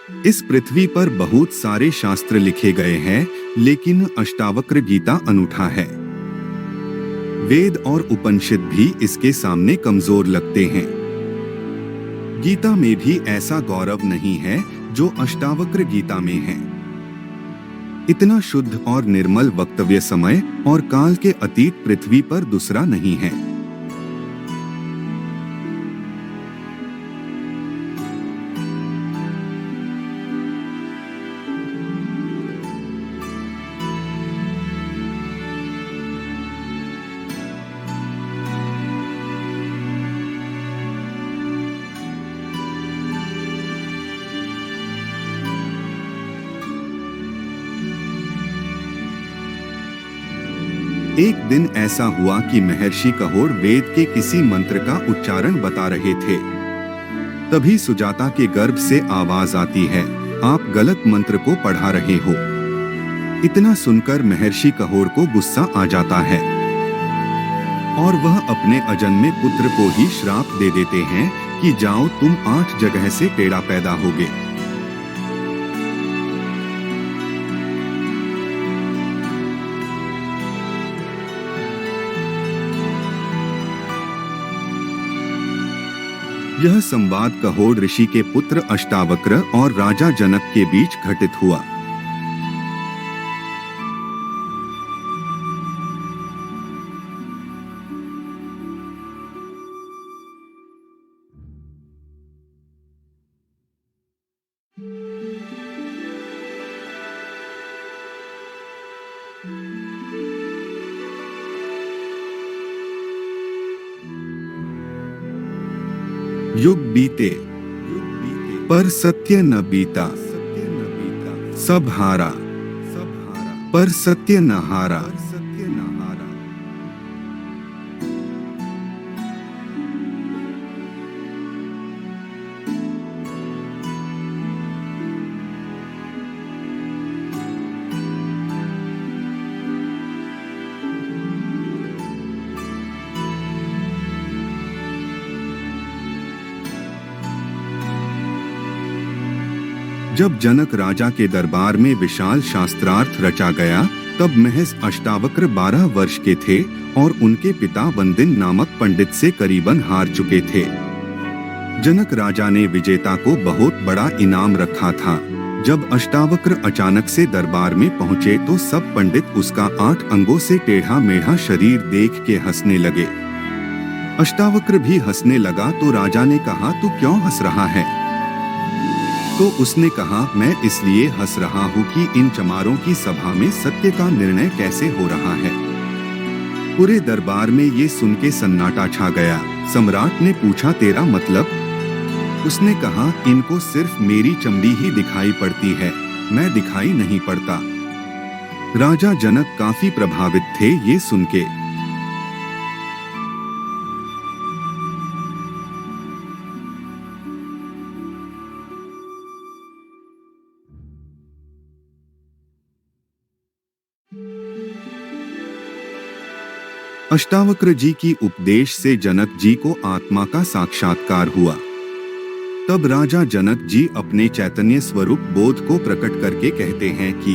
इस पृथ्वी पर बहुत सारे शास्त्र लिखे गए हैं, लेकिन अष्टावक्र गीता अनूठा है। वेद और उपनिषद भी इसके सामने कमजोर लगते हैं। गीता में भी ऐसा गौरव नहीं है जो अष्टावक्र गीता में है। इतना शुद्ध और निर्मल वक्तव्य समय और काल के अतीत पृथ्वी पर दूसरा नहीं है। एक दिन ऐसा हुआ कि महर्षि कहोड़ वेद के किसी मंत्र का उच्चारण बता रहे थे। तभी सुजाता के गर्भ से आवाज आती है, आप गलत मंत्र को पढ़ा रहे हो। इतना सुनकर महर्षि कहोड़ को गुस्सा आ जाता है और वह अपने अजन्मे पुत्र को ही श्राप दे देते हैं कि जाओ तुम 8 जगह से टेढ़ा पैदा होगे। यह संवाद कहोड़ ऋषि के पुत्र अष्टावक्र और राजा जनक के बीच घटित हुआ। युग बीते पर सत्य न बीता, सब हारा पर सत्य न हारा। जब जनक राजा के दरबार में विशाल शास्त्रार्थ रचा गया, तब महज अष्टावक्र 12 वर्ष के थे और उनके पिता वंदिन नामक पंडित से करीबन हार चुके थे। जनक राजा ने विजेता को बहुत बड़ा इनाम रखा था। जब अष्टावक्र अचानक से दरबार में पहुंचे तो सब पंडित उसका 8 अंगों से टेढ़ा मेढ़ा शरीर देख के हंसने लगे। अष्टावक्र भी हंसने लगा तो राजा ने कहा, तू क्यों हंस रहा है? तो उसने कहा, मैं इसलिए हंस रहा हूँ कि इन चमारों की सभा में सत्य का निर्णय कैसे हो रहा है। पूरे दरबार में ये सुन के सन्नाटा छा गया। सम्राट ने पूछा, तेरा मतलब? उसने कहा, इनको सिर्फ मेरी चमड़ी ही दिखाई पड़ती है, मैं दिखाई नहीं पड़ता। राजा जनक काफी प्रभावित थे ये सुन के। अष्टावक्र जी की उपदेश से जनक जी को आत्मा का साक्षात्कार हुआ। तब राजा जनक जी अपने चैतन्य स्वरूप बोध को प्रकट करके कहते हैं कि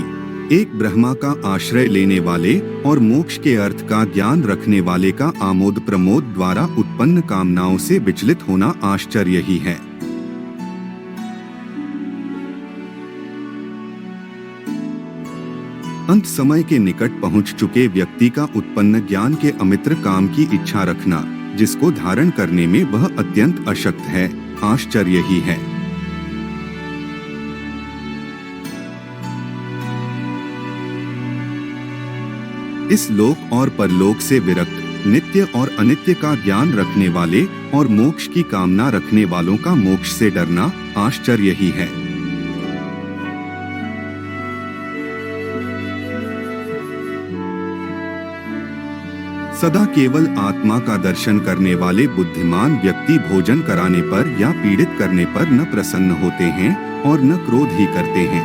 एक ब्रह्मा का आश्रय लेने वाले और मोक्ष के अर्थ का ज्ञान रखने वाले का आमोद प्रमोद द्वारा उत्पन्न कामनाओं से विचलित होना आश्चर्य ही है। अंत समय के निकट पहुंच चुके व्यक्ति का उत्पन्न ज्ञान के अमित्र काम की इच्छा रखना, जिसको धारण करने में वह अत्यंत अशक्त है, आश्चर्य ही है। इस लोक और परलोक से विरक्त, नित्य और अनित्य का ज्ञान रखने वाले और मोक्ष की कामना रखने वालों का मोक्ष से डरना आश्चर्य ही है। सदा केवल आत्मा का दर्शन करने वाले बुद्धिमान व्यक्ति भोजन कराने पर या पीड़ित करने पर न प्रसन्न होते हैं और न क्रोध ही करते हैं।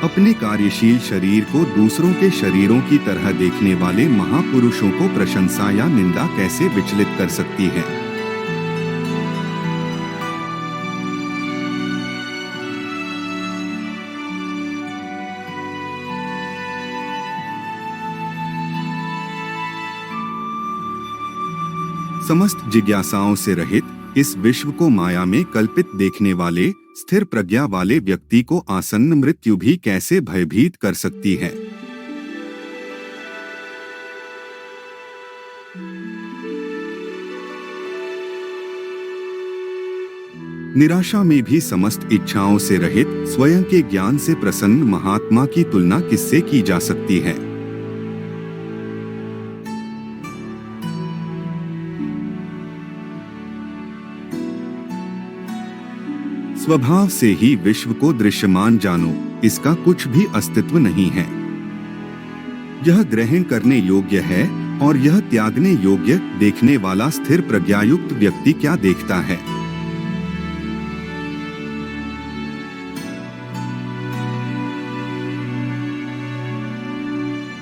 अपने कार्यशील शरीर को दूसरों के शरीरों की तरह देखने वाले महापुरुषों को प्रशंसा या निंदा कैसे विचलित कर सकती है? समस्त जिज्ञासाओं से रहित इस विश्व को माया में कल्पित देखने वाले स्थिर प्रज्ञा वाले व्यक्ति को आसन्न मृत्यु भी कैसे भयभीत कर सकती है? निराशा में भी समस्त इच्छाओं से रहित स्वयं के ज्ञान से प्रसन्न महात्मा की तुलना किससे की जा सकती है? स्वभाव से ही विश्व को दृश्यमान जानो, इसका कुछ भी अस्तित्व नहीं है। यह ग्रहण करने योग्य है और यह त्यागने योग्य। देखने वाला स्थिर प्रज्ञायुक्त व्यक्ति क्या देखता है?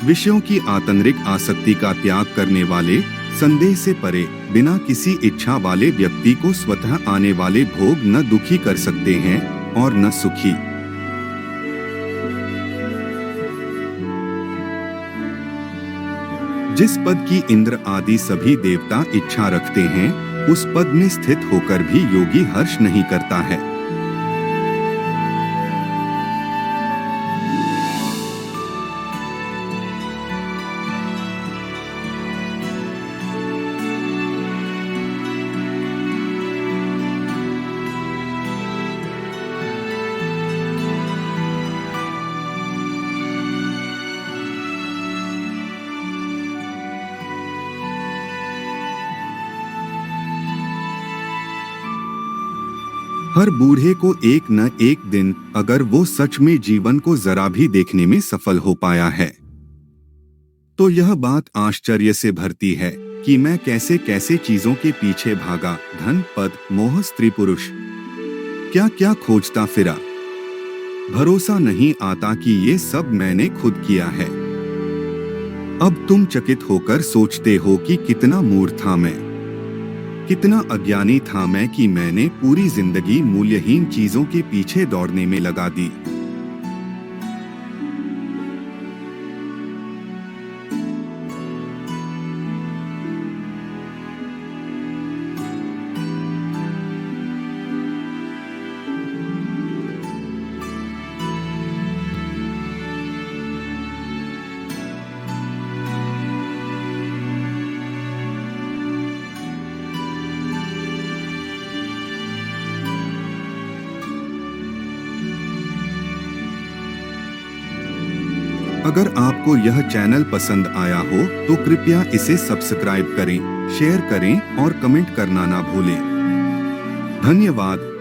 विषयों की आतंरिक आसक्ति का त्याग करने वाले, संदेह से परे, बिना किसी इच्छा वाले व्यक्ति को स्वतः आने वाले भोग न दुखी कर सकते हैं और न सुखी। जिस पद की इंद्र आदि सभी देवता इच्छा रखते हैं, उस पद में स्थित होकर भी योगी हर्ष नहीं करता है। हर बूढ़े को एक न एक दिन, अगर वो सच में जीवन को जरा भी देखने में सफल हो पाया है, तो यह बात आश्चर्य से भरती है कि मैं कैसे कैसे चीजों के पीछे भागा, धन, पद, मोह, स्त्री, पुरुष, क्या क्या खोजता फिरा। भरोसा नहीं आता कि ये सब मैंने खुद किया है। अब तुम चकित होकर सोचते हो कि कितना मूर्ख था मैं, कितना अज्ञानी था मैं कि मैंने पूरी जिंदगी मूल्यहीन चीजों के पीछे दौड़ने में लगा दी। अगर आपको यह चैनल पसंद आया हो तो कृपया इसे सब्सक्राइब करें, शेयर करें और कमेंट करना ना भूलें। धन्यवाद।